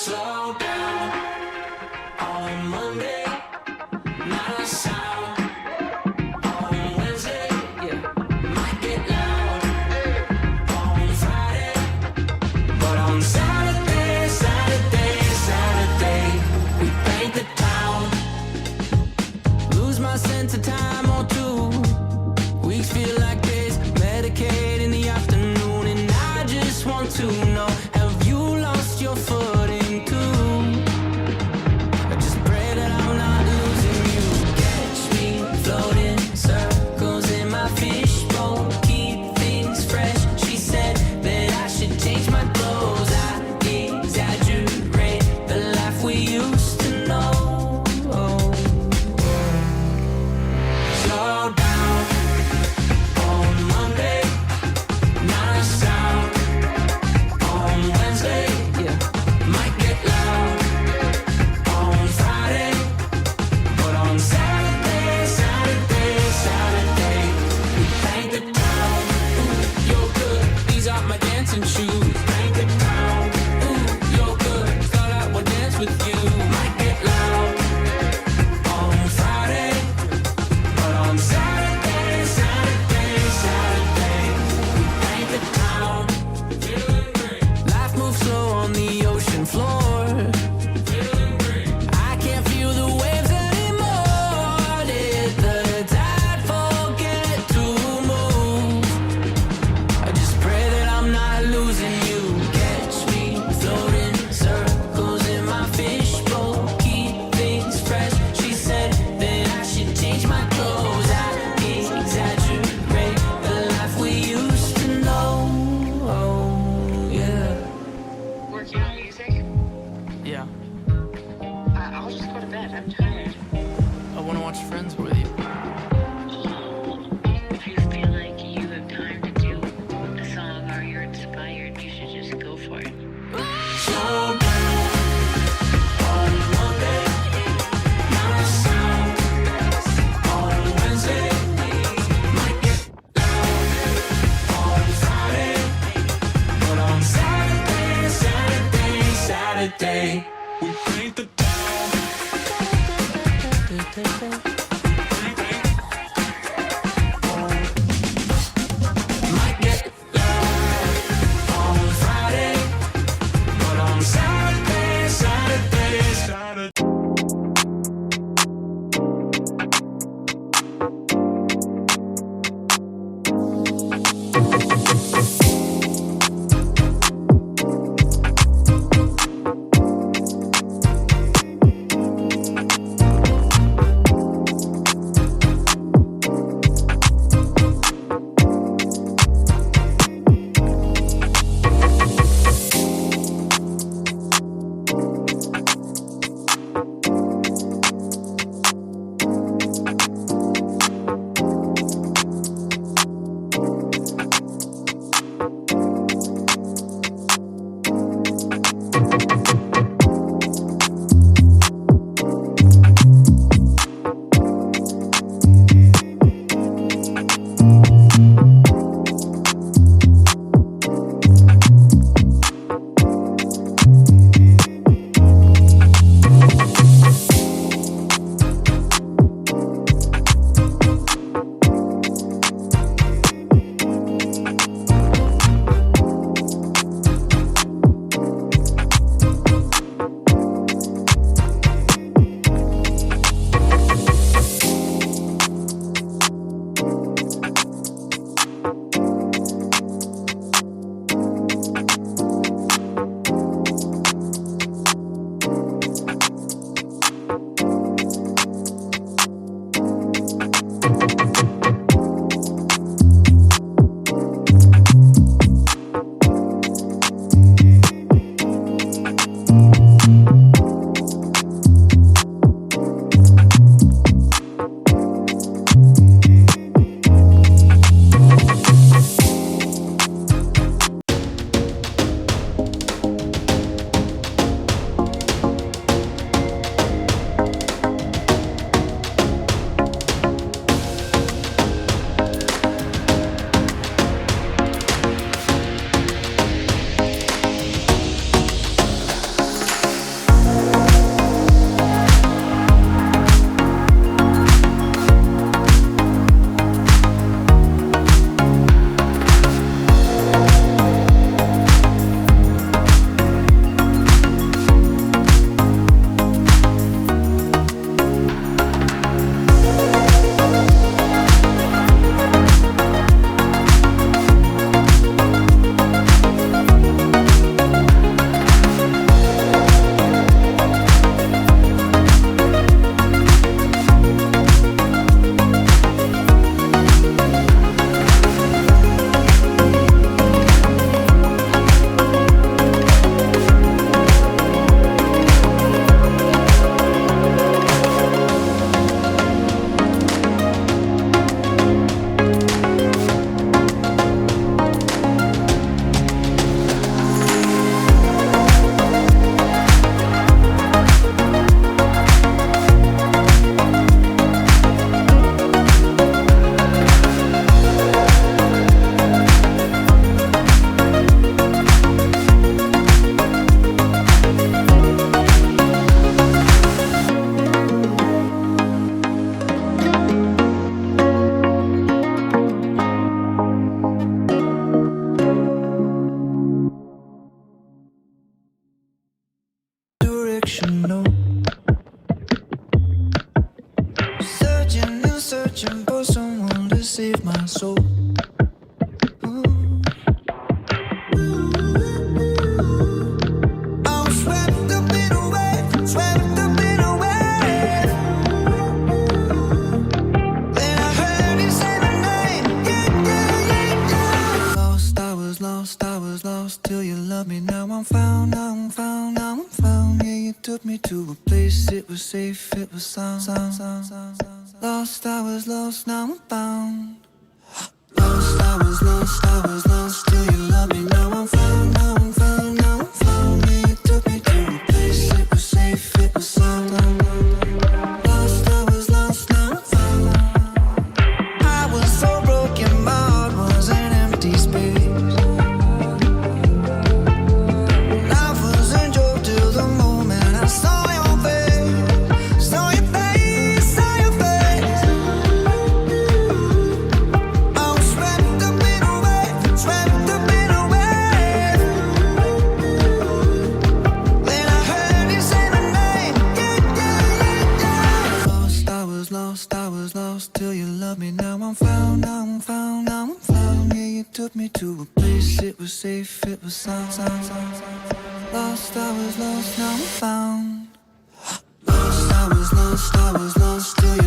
Slow down on Monday, not a sound. On Wednesday, yeah, might get loud. On Friday, but on Saturday, we paint the town. Lose my sense of time or two. Weeks feel like days, Medicaid in the afternoon, and I just want to know, have you lost your footing too? I just pray that I'm not losing you. Catch me floating circles in my fishbowl, keep things fresh. She said that I should change my clothes. I exaggerate the life we used to know. Slow down on Monday, not a sound. On Wednesday, yeah, might get loud. On Friday, but on Saturday, we paint the town. Ooh, you're good, these are my dancing shoes. Paint the town. Ooh, you're good, thought I would dance with you. Might get loud. On Friday, but on Saturday, we paint the town. Feeling great. Life moves slow on the ocean floor. Feeling great. I can't feel the waves anymore. Did the tide forget to move? I just pray that I'm not losing you. Catch me floating circles in my fishbowl, keep things fresh. She said that I should change my clothes. I exaggerate the life we used to know. Oh, yeah. Working on music? Yeah. I'll just go to bed. I'm tired. I want to watch Friends with you. If you feel like you have time to do a song or you're inspired, you should just go for it. Slow down on Monday, not a sound. On Wednesday, might get loud. On Friday, but on Saturday, we paint the town. Might get loud. On Friday, but on Saturday. direction, no. Searching and searching for someone to save my soul. Took me to a place, it was safe, it was sound. Lost, I was lost, now I'm found. Lost, I was lost, I was lost, till you love me, now I'm found, now I'm found, now I'm found. Yeah, you took me to a place, it was safe, it was sound. Lost, I was lost, now I'm found. I was so broken, my heart was an empty space. Took me to a place, it was safe, it was sound. Lost, I was lost, now I'm found. Lost, I was lost, I was lost, till you